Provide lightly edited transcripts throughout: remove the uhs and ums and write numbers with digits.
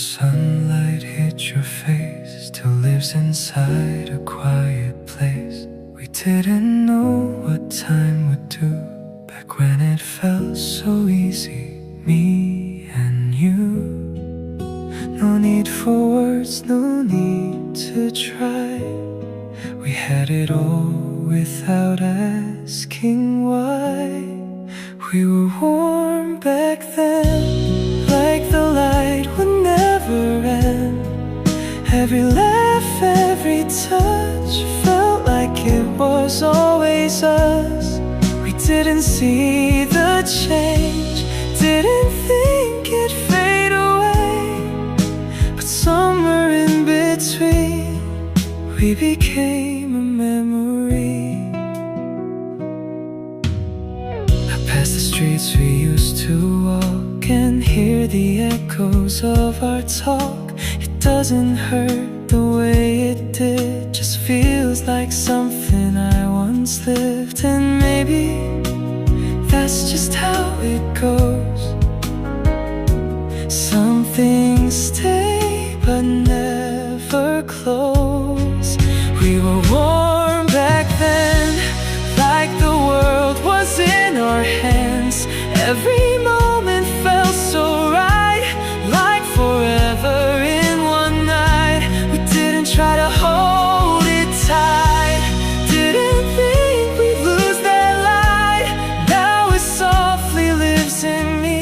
sunlight hit your face still lives inside a quiet place. We didn't know what time would do back when it felt so easy, me and you. No need for words, no need to try. We had it all without asking why. We were warm back then, like the light would never end. Every laugh, every touch felt like it was always us. We didn't see the change, didn't think it'd fade away, but somewhere in between we became a memory. Past the streets we used to walk and hear the echoes of our talk. It doesn't hurt the way it did, just feels like something I once lived. And maybe that's just how it goes. Some things stay but never close. We were warm back then, like the world was in our hands. Every moment felt so right, like forever in one night. We didn't try to hold it tight, didn't think we'd lose that light. Now it softly lives in me,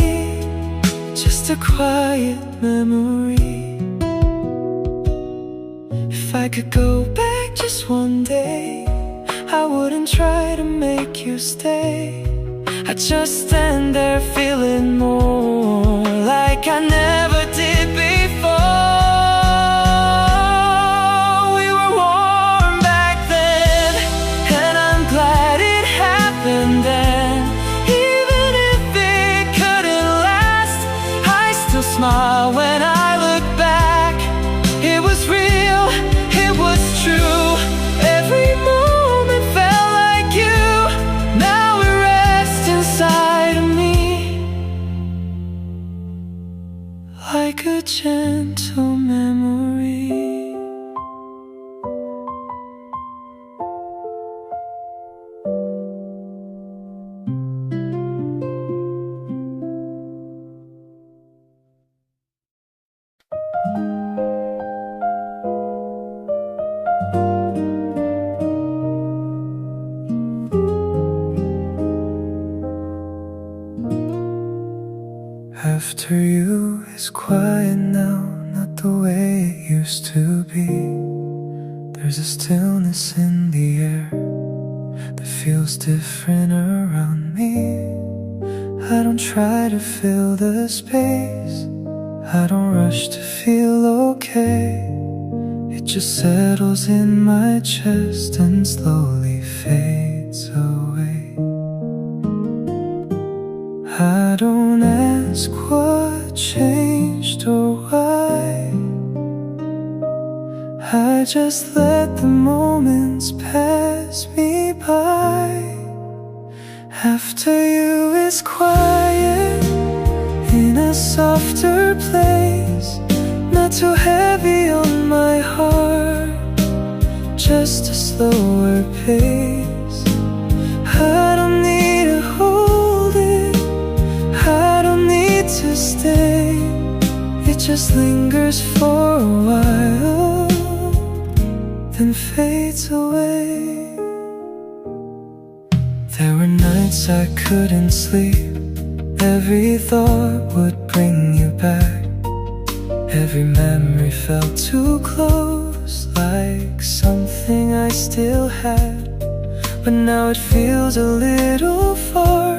just a quiet memory. If I could go back just one day, I wouldn't try to make you stay. I'd just stand there feeling more like I never did before. We were warm back then, and I'm glad it happened then. Even if it couldn't last, I still smile when I look back. It was real, it was true. Every moment felt like you. Now it rests inside of me, like a gentle memory. After you is quiet now, not the way it used to be. There's a stillness in the air that feels different around me. I don't try to fill the space, I don't rush to feel okay. It just settles in my chest and slowly fades away. I don't ask what changed or why, I just let the moments pass me by. After you is quiet, in a softer place, not too heavy on my heart, just a slower pace. I don't need to hold it, I don't need to stay. It just lingers for a while, then fades away. There were nights I couldn't sleep, every thought would bring you back. Every memory felt too close, like something I still had. But now it feels a little far,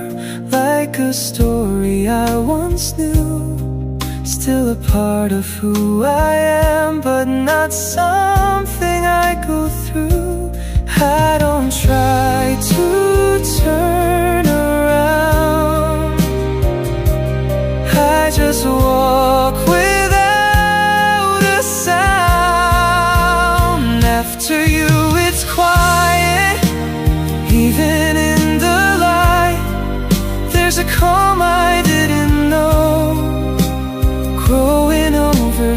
like a story I once knew. Still a part of who I am, but not something I go through. I don't try to turn around, I just walk without a sound. After you it's quiet, even in the light, there's a calm I didn't know, growing over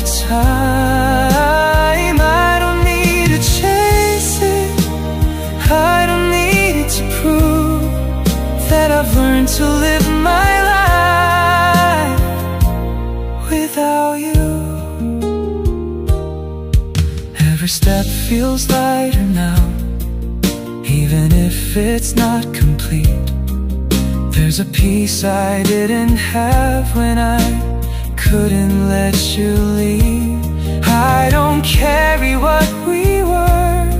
Every step feels lighter now, even if it's not complete. There's a piece I didn't have when I couldn't let you leave. I don't carry what we were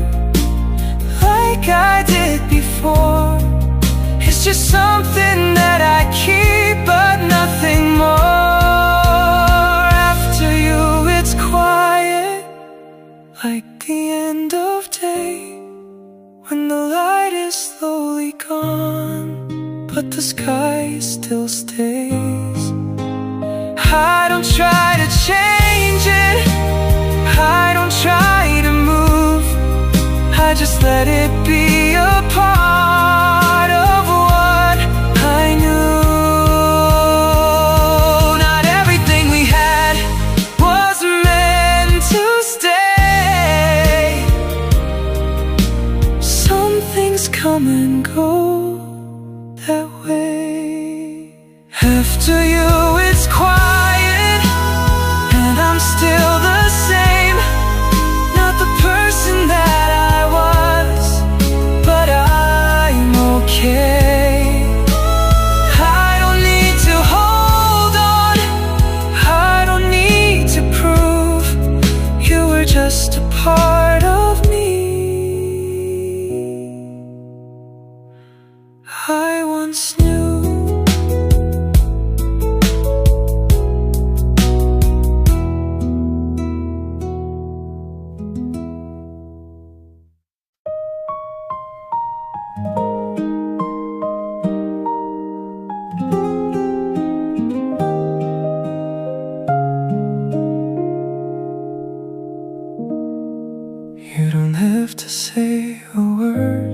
like I did before. It's just something that I keep, but nothing more. After you, it's quiet, like the end of day, when the light is slowly gone, but the sky still stays. I don't try to change it, I don't try to move, I just let it be a part of what I knew. Not everything we had was meant to stay. Some things come and go that way. After you, it's quiet, and I'm still the same. Not the person that I was, but I'm okay. I don't need to hold on, I don't need to prove you were just a part of me I once knew. You don't have to say a word,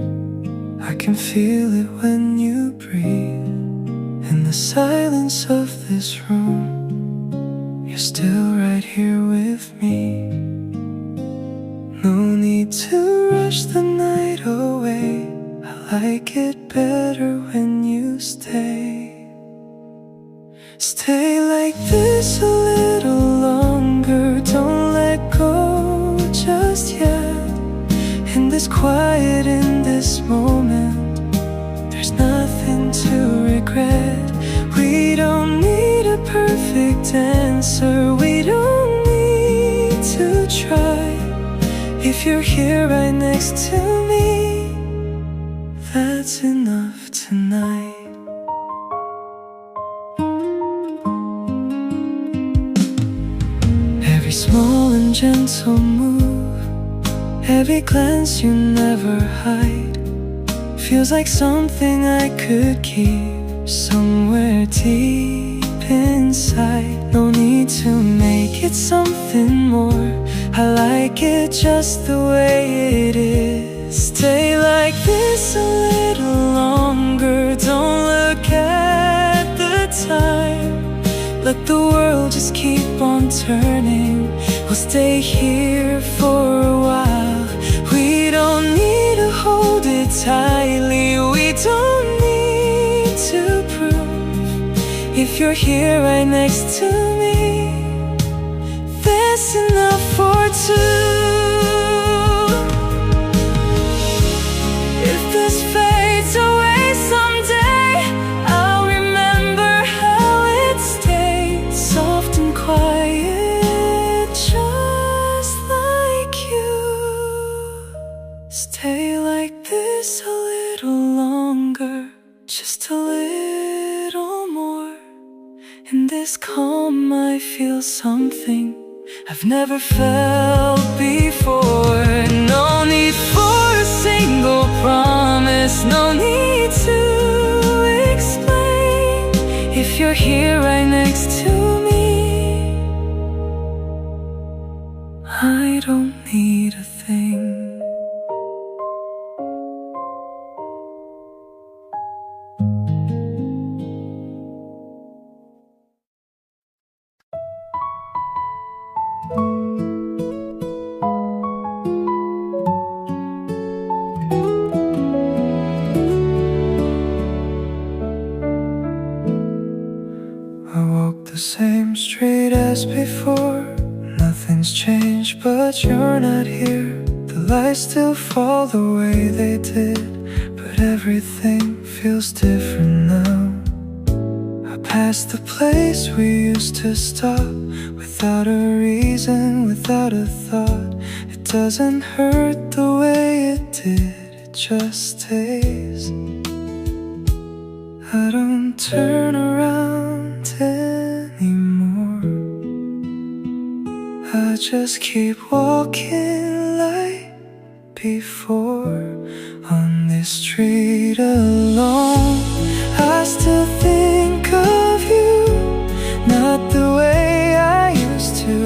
I can feel it when you breathe. In the silence of this room, you're still right here with me. No need to rush the night away, I like it better when you stay. Stay like this a little longer, don't let go just yet. In this quiet, in this moment, there's nothing to regret. We don't need a perfect answer, we don't need to try. If you're here right next to me, that's enough tonight. Every small and gentle move, every glance you never hide, feels like something I could keep somewhere deep inside. No need to make it something more, I like it just the way it is. Stay like this a little longer, don't look at the time. Let the world just keep on turning, we'll stay here for a while. We don't need to hold it tightly, we don't need to prove. If you're here right next to me, that's enough for two. If this fades away someday, I'll remember how it stayed, soft and quiet, just like you. Stay like this a little longer, just a little more. In this calm I feel something I've never felt before. No need for a single promise, no need to explain. If you're here right next to me, I don't need a thing. I walk the same street as before, nothing's changed but but you're not here. The lights still fall the way they did, but everything feels different now. I passed the place we used to stop, without a reason, without a thought. It doesn't hurt the way it did, it just stays. I don't turn around anymore. I just keep walking like before. On this street alone, I still think of you, not the way I used to,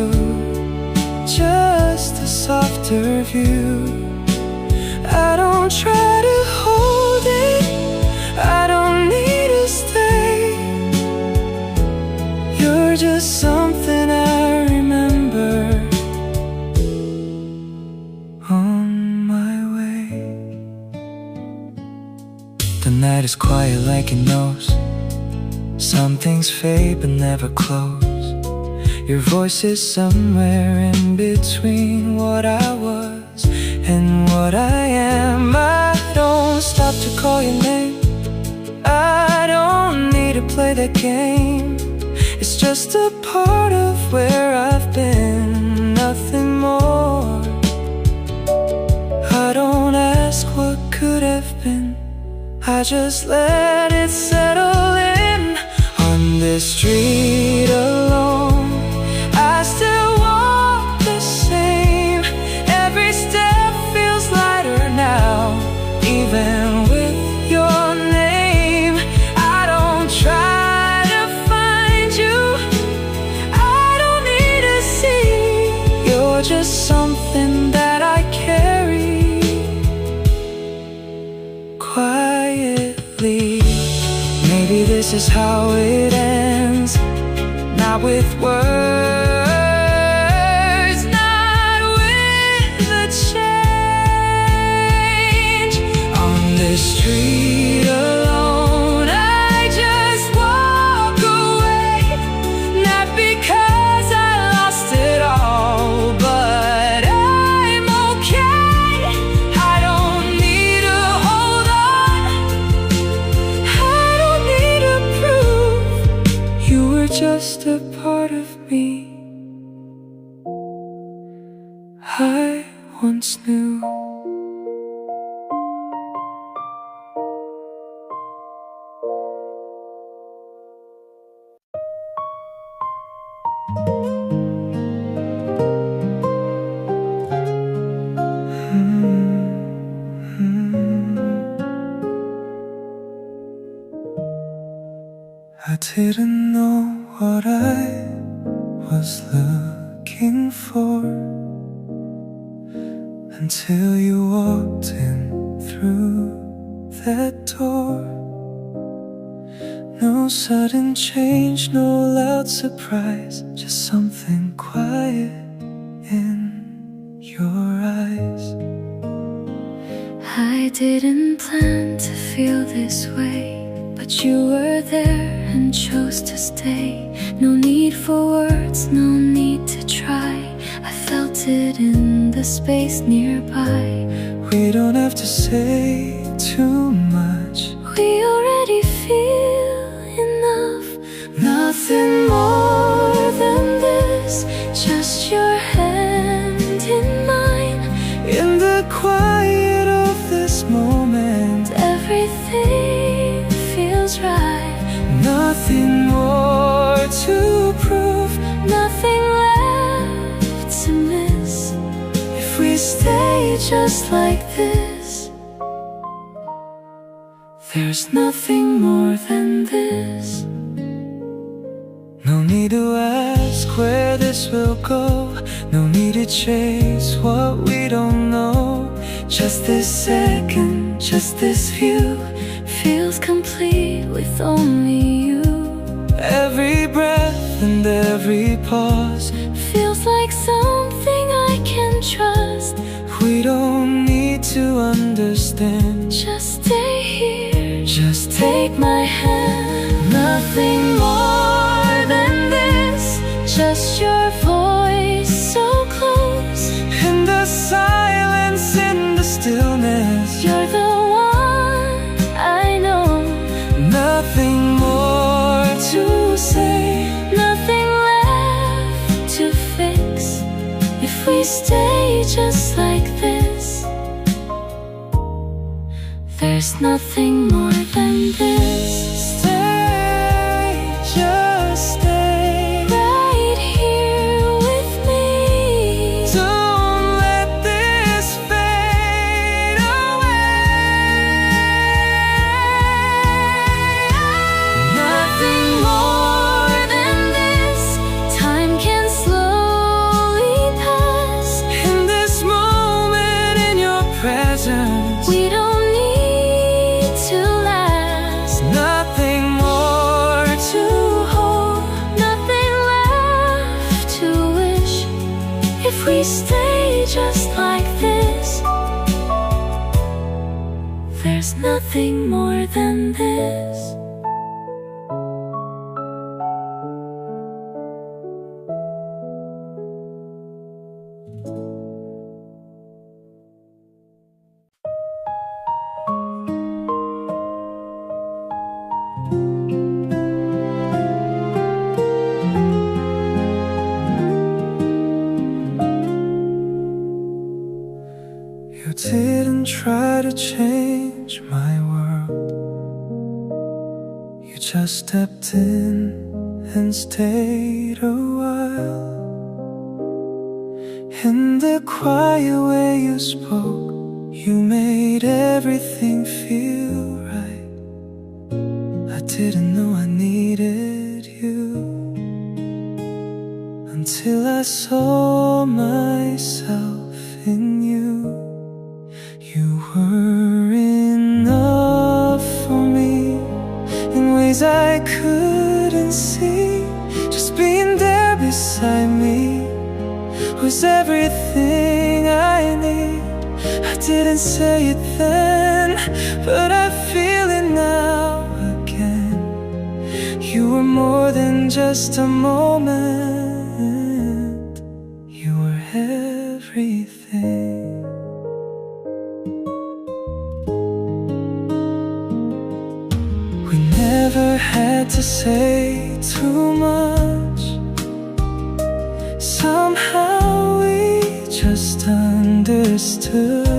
just a softer view. I don't try to hold it, I don't need to stay. You're just something I remember on my way. The night is quiet like it knows. Some things fade but never close. Your voice is somewhere in between what I was and what I am. I don't stop to call your name, I don't need to play that game. It's just a part of where I've been, nothing more. I don't ask what could have been, I just let it settle in. On this street alone, I still walk the same. Every step feels lighter now, even with your name. I don't try to find you, I don't need to see. You're just something that I carry quietly. Maybe this is how it ends, not with words, not with a change. On this street alone, I just walk away, not because I lost it all, but I'm okay. I don't need to hold on, I don't need to prove you were just a part of me I once knew. I didn't know what I was looking for until you walked in through that door. No sudden change, no loud surprise, just something quiet in your eyes. I didn't plan to feel this way, but you were there and chose to stay. No need for words, no need to try. I felt it in the space nearby. We don't have to say too much, we already feel enough. Nothing more than this, just your hand in mine. in the quiet of this moment. Everything feels right. Nothing more to prove, Nothing left to miss. if we Stay just like this. there's nothing more than this. No need to ask where this will go, no need to chase what we don't know. Just this second, just this view, Feels complete with only you. every breath and every pause. Feels like something I can trust. We don't need to understand, Just stay here, just take my hand. Nothing more than this, just your voice so close. There's nothing more than this. Stay, just stay right here with me. Don't let this fade away. Nothing more than this. Time can slowly pass. In this moment, in your presence, We don't need to last. nothing more to hold. Nothing left to wish. If we stay just like this, there's nothing more than this. You didn't try to change my world. You just stepped in and stayed a while. In the quiet way you spoke, you made everything feel right. I didn't know I needed you until I saw myself in you. You were enough for me in ways I couldn't see. Just being there beside me was everything I need. I didn't say it then, but I feel it now again. You were more than just a moment. You were everything. We never had to say too much. Somehow we just understood.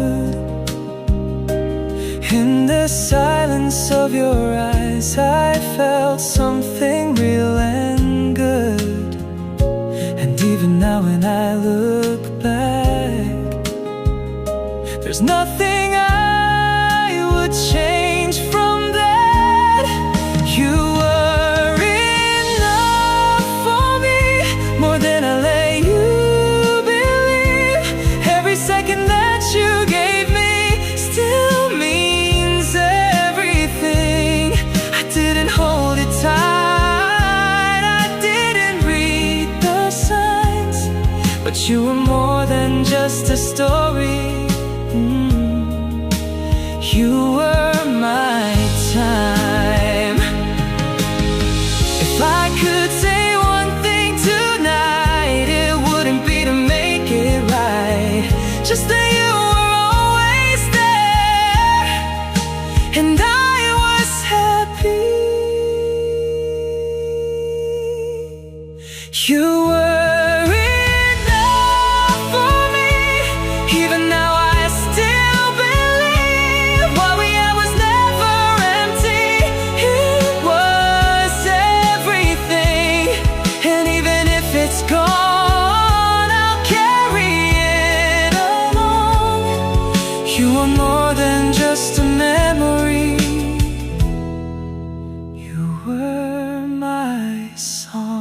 In the silence of your eyes, I felt something real and good. And even now when I look back, there's nothing I would change from that. You were enough for me, more than I let you believe. Every second that you gave me still means everything. I didn't hold it tight, I didn't read the signs, but you were more than just a story. You were my time. If I could say one thing tonight, it wouldn't be to make it right, just that you were always there, and I was happy. You were enough for me. Even now I still believe what we had was never empty. It was everything, and even if it's gone, I'll carry it along. You are more than just a memory. You were my song.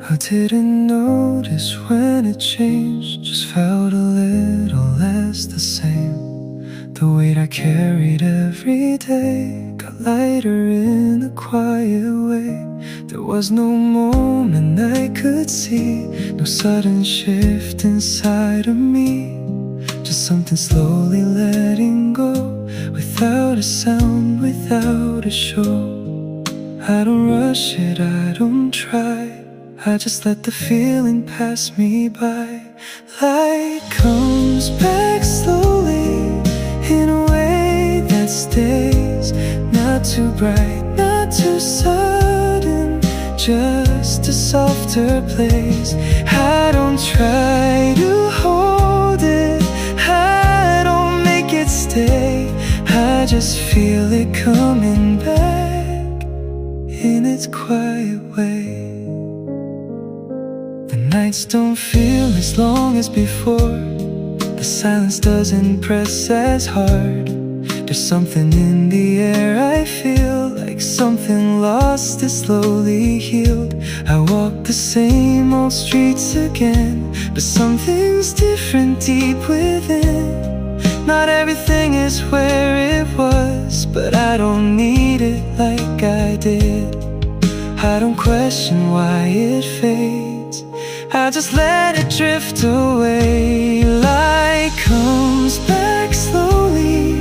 I didn't notice when it changed, just felt a little less the same. The weight I carried every day got lighter in a quiet way. There was no moment I could see, no sudden shift inside of me, just something slowly letting go, without a sound, without a show. I don't rush it, I don't try, I just let the feeling pass me by. Light comes back slowly in a way that stays, not too bright, not too sudden, just a softer place. I don't try to hold it, I don't make it stay, I just feel it coming back in its quiet way. The nights don't feel as long as before, the silence doesn't press as hard. There's something in the air, I feel like something lost is slowly healed. I walk the same old streets again, but something's different deep within. Not everything is where it was, but I don't need it like I did. I don't question why it fades, I just let it drift away. Light comes back slowly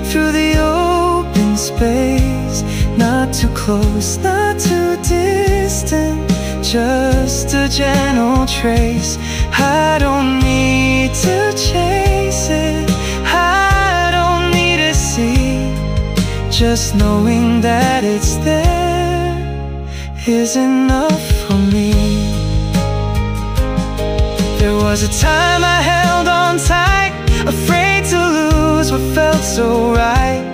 through the open space, not too close, not too distant, just a gentle trace. I don't need to chase it, I don't need to see, just knowing that it's there is enough for me. There was a time I held on tight, afraid to lose what felt so right.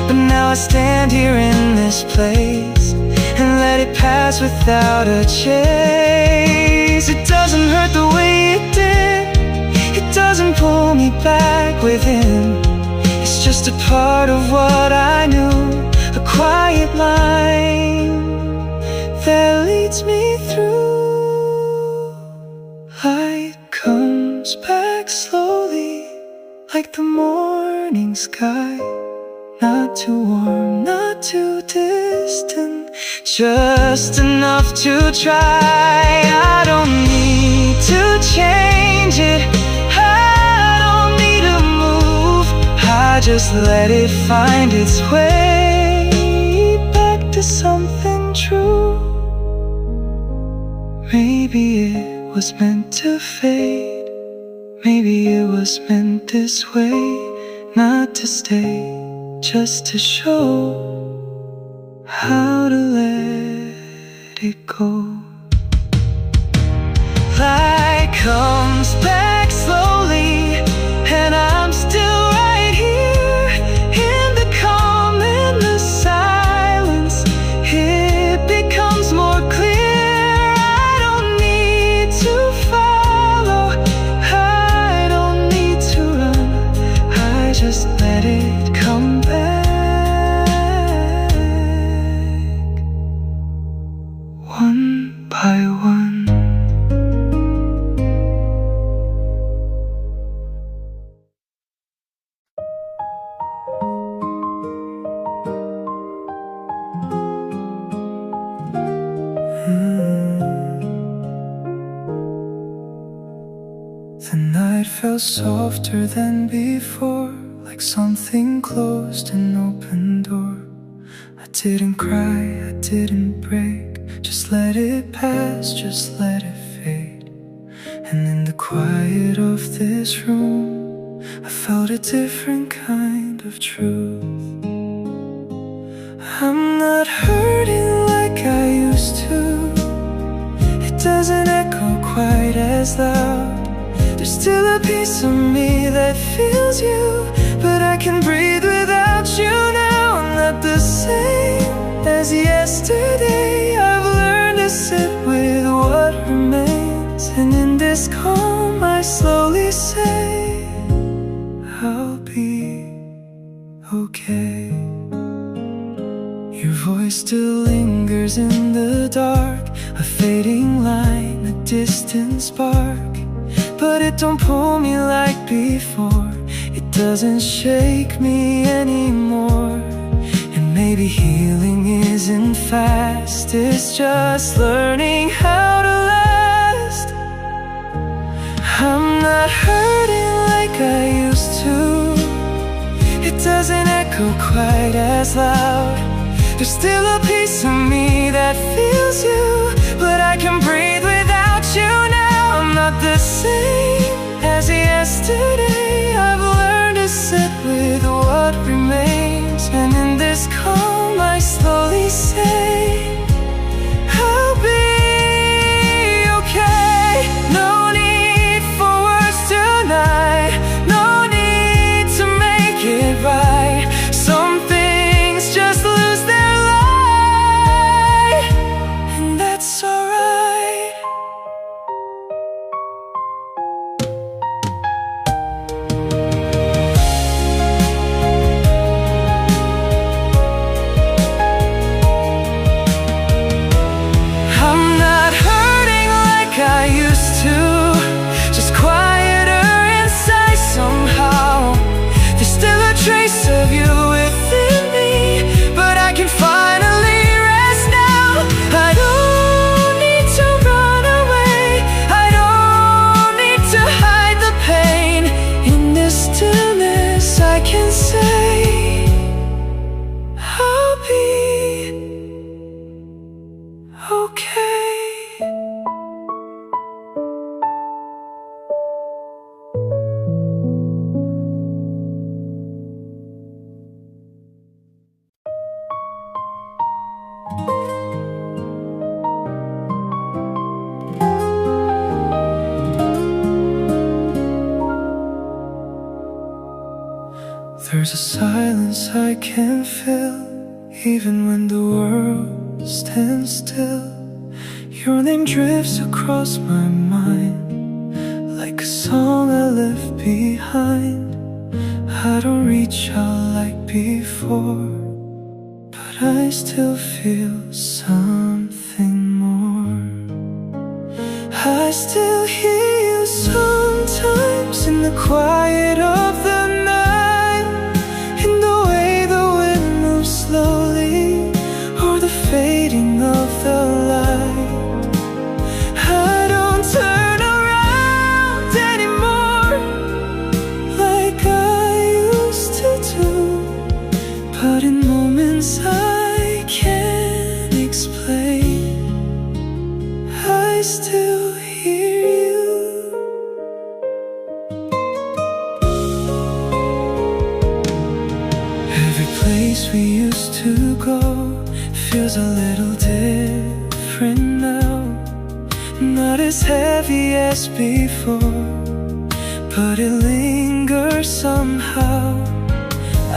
But now I stand here in this place and let it pass without a chase. It doesn't hurt the way it did, it doesn't pull me back within. It's just a part of what I knew, a quiet line that leads me through. Light comes back slowly like the morning sky, not too warm, not too distant, just enough to try. I don't need to change it, I don't need to move, I just let it find its way back to something true. Maybe it was meant to fade, maybe it was meant this way, not to stay, just to show how to let it go. Light comes back slowly and I'm still right here in the calm and the silence. It becomes more clear, I don't need to follow, I don't need to run, I just let it come back one by one. The night felt softer than before, like something closed an open door. I didn't cry, I didn't break, just let it pass, just let it fade. And in the quiet of this room, I felt a different kind of truth. I'm not hurting like I used to, it doesn't echo quite as loud. There's still a piece of me that feels you, but I can breathe without you now. I'm not the same as yesterday, I've learned to sit with what remains. And in this calm I slowly say, I'll be okay. Your voice still lingers in the dark, a fading line, a distant spark. But it don't pull me like before, it doesn't shake me anymore. And maybe healing isn't fast, it's just learning how to last. I'm not hurting like I used to, it doesn't echo quite as loud. There's still a piece of me that feels you, but I can breathe okay. There's a silence I can feel, even when the world stands still. Your name drifts across my mind, like a song I left behind. I don't reach out like before, but I still feel something more. I still hear you sometimes in the quiet of the night, in the way the wind moves slowly, or the fading of the light. I don't turn around anymore like I used to do, but in moments I can't explain, I still hear you. Every place we used to go feels a little different now. Not as heavy as before, but it lingers somehow.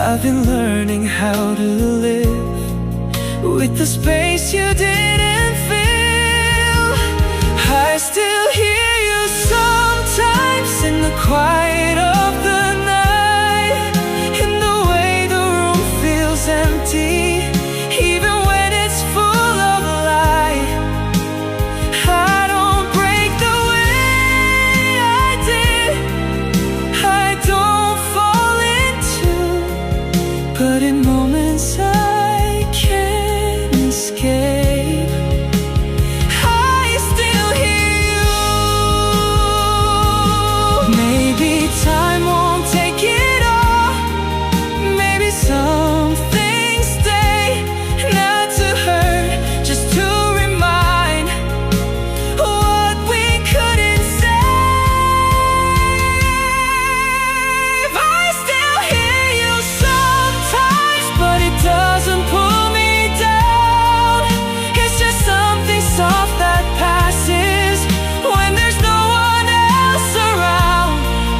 I've been learning how to live with the space you didn't fill. I still hear you sometimes in the quiet of the night, in the way the room feels empty, even when it's full of light. I don't break the way I did, I don't fall into, but in moments I can't escape, I still hear you. Maybe time won't take it all, maybe some things stay, not to hurt, just to remind what we couldn't save. I still hear you sometimes, but it doesn't pull me down. It's just something soft that passes when there's no one else around.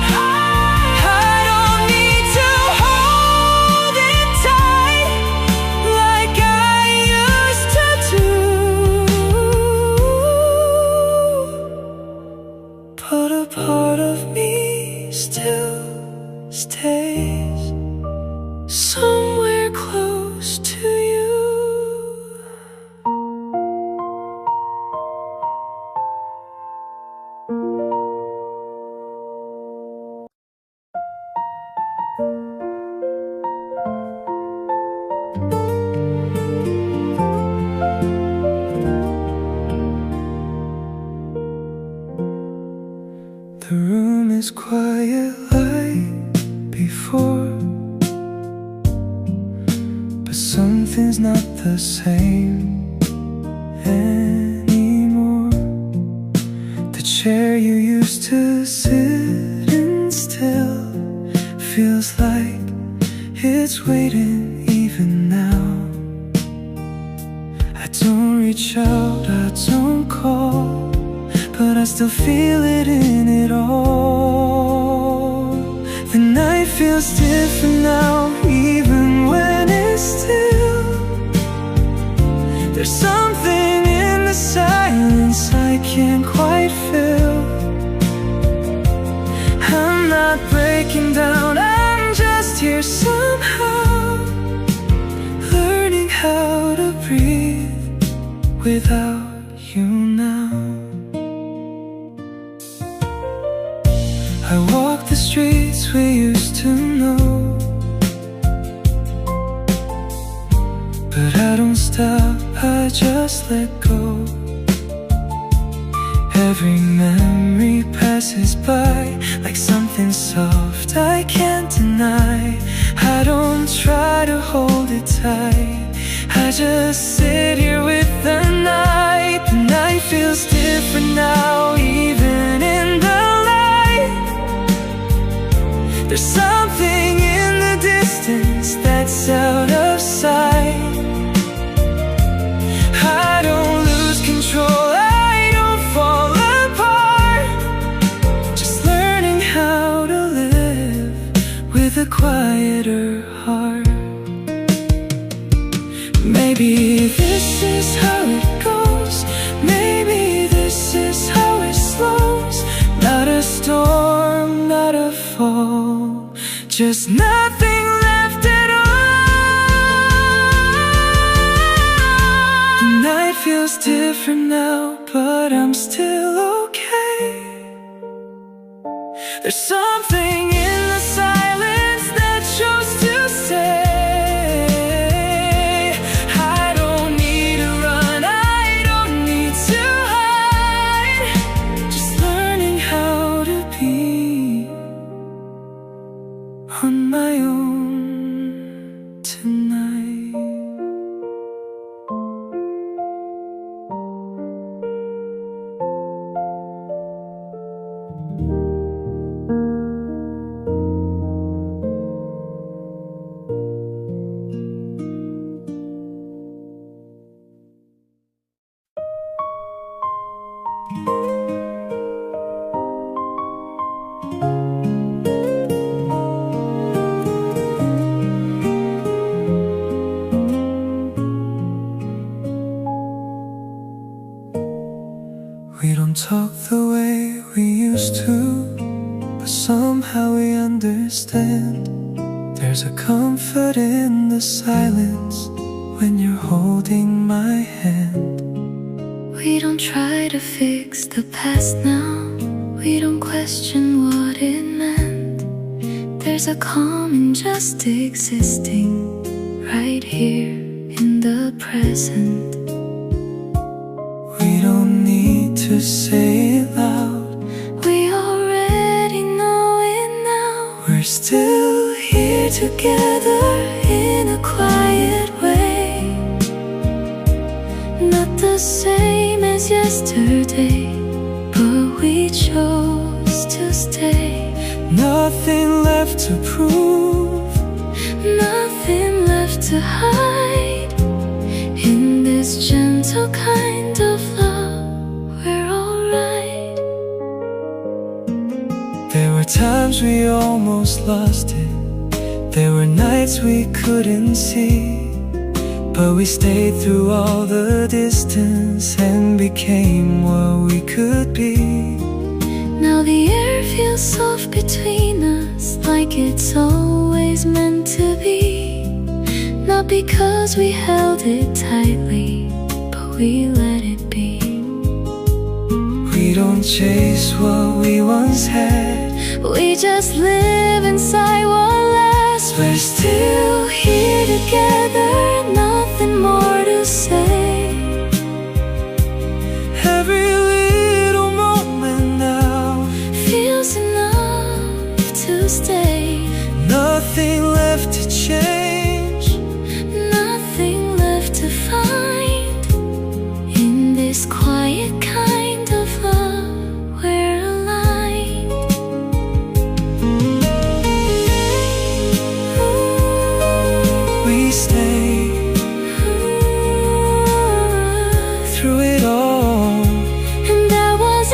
I don't need to hold it tight like I used to do, but a part of me still stays somewhere close to you. The room is quiet like before, but something's not the same anymore. The chair you used to sit in still feels like it's waiting even now. I don't reach out, I don't call, but I still feel it in it all. The night feels different now, even when it's still. There's something in the silence I can't quite feel. I'm not breaking down, I'm just here somehow, learning how to breathe without you now. I walk the streets we used to know, but I don't stop, I just let go. Every memory passes by like something soft I can't deny. I don't try to hold it tight, I just sit here with the night. different now, even in the light. There's something in the distance that's out of sight. I don't lose control, I don't fall apart. Just learning how to live with a quieter heart. Maybe this is how it goes, maybe this is how it slows. Not a storm, not a fall, just nothing left at all. The night feels different now, but I'm still okay. There's something in the silence that chose to say, on my own tonight. We don't talk the way we used to, but somehow we understand. There's a comfort in the silence when you're holding my hand. We don't try to fix the past now, we don't question what it meant. There's a calm in just existing right here in the present. We don't need to say it loud, we already know it now. we're still here together in a quiet way, not the same as yesterday, but we chose to stay. Nothing left to prove, nothing left to hide. In this gentle kind of love, we're alright. There were times we almost lost it, there were nights we couldn't see, but we stayed through all the distance and became what we could be. Now the air feels soft between us, like it's always meant to be. Not because we held it tightly, but we let it be. We don't chase what we once had, we just live inside what lasts. we're still here together, nothing more to say. Every little moment now feels enough to stay. Nothing left to change, nothing left to find. In this quiet kind of love, we're aligned. we stay through it all, and that was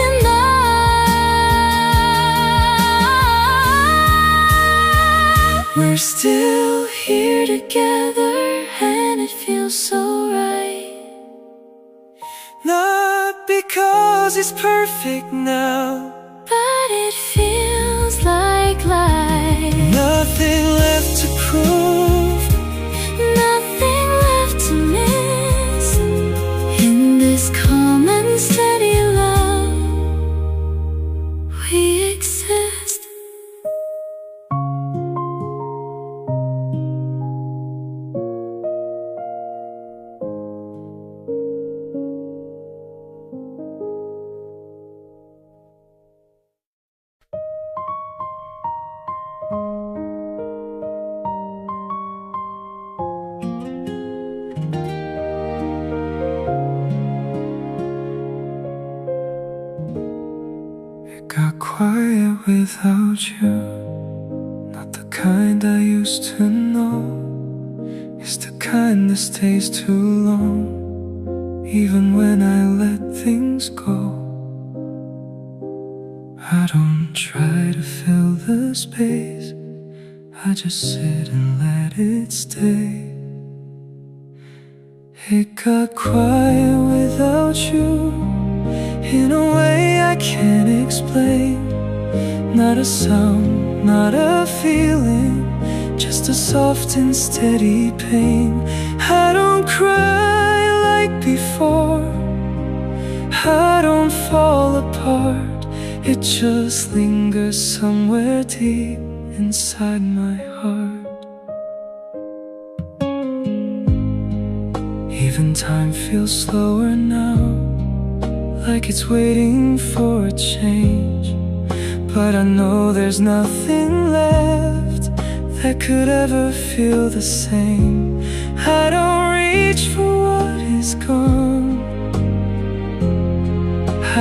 enough. we're still here together, and it feels so right. Not because it's perfect now, but it feels like life. nothing left to prove, nothing left to miss. In this calm and steady love, we exist. got quiet without you. Not the kind I used to know. It's the kind that stays too long, even when I let things go. I don't try to fill the space, I just sit and let it stay. It got quiet without you, in a way I can't explain. Not a sound, not a feeling, just a soft and steady pain. I don't cry like before, I don't fall apart. It just lingers somewhere deep inside my heart. Even time feels slower now, like it's waiting for a change. But I know there's nothing left that could ever feel the same. I don't reach for what is gone,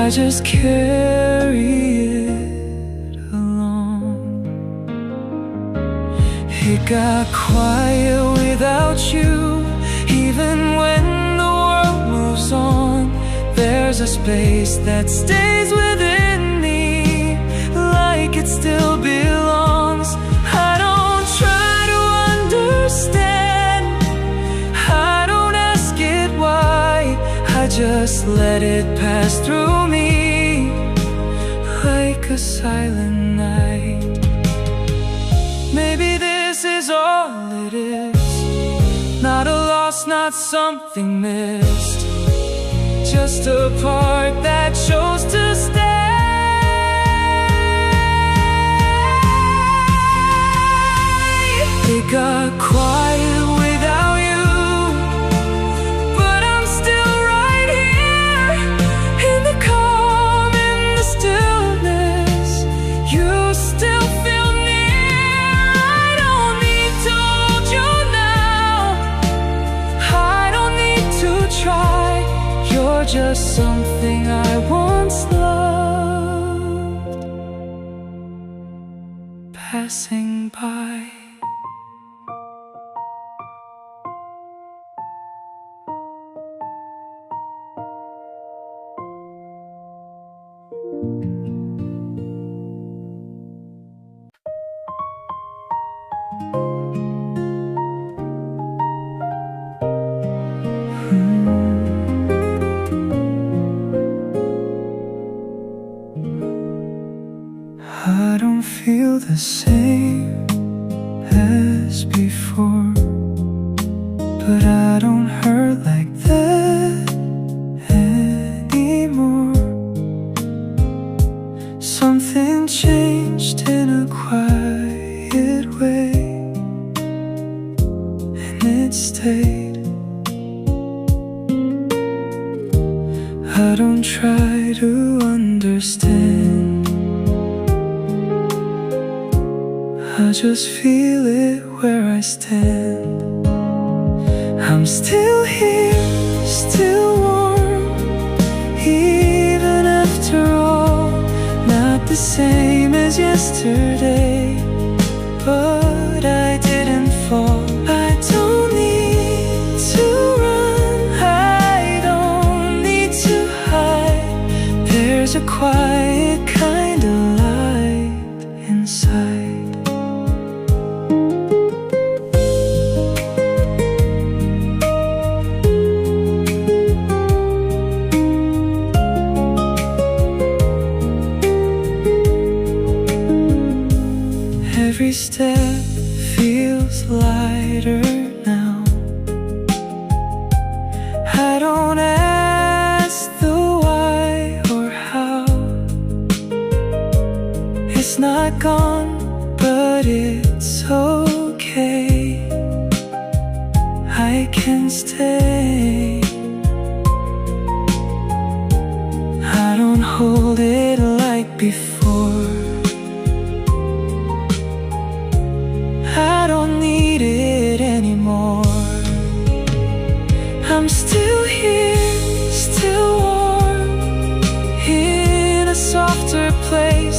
I just carry it along. It got quiet without you, even when the world moves on. There's a space that stays within me, like it still belongs. I don't try to understand, I don't ask it why, I just let it pass through me, like a silent night. Maybe this is all it is, not a loss, not something missed, just a part that chose to stay. It got quiet without you, but I'm still right here, in the calm, in the stillness. You still feel near, I don't need to hold you now, I don't need to try. You're just something I once loved, passing by. I don't feel the same as before, but I don't hurt like that anymore. Something changed in a quiet way, and it stayed. I don't try to understand, I just feel it where I stand. I'm still here, still warm, even after all. Not the same as yesterday, but I didn't fall. I don't need to run, I don't need to hide. There's a quiet kind of light inside. Every step feels lighter now. I don't ask the why or how. It's not gone, but it's okay, I can stay. I don't hold it like before, I don't need it anymore. I'm still here, still warm, in a softer place.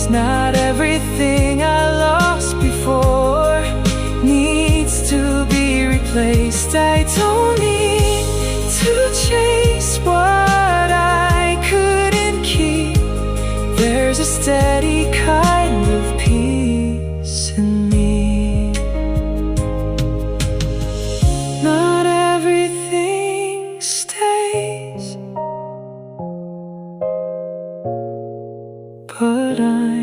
what I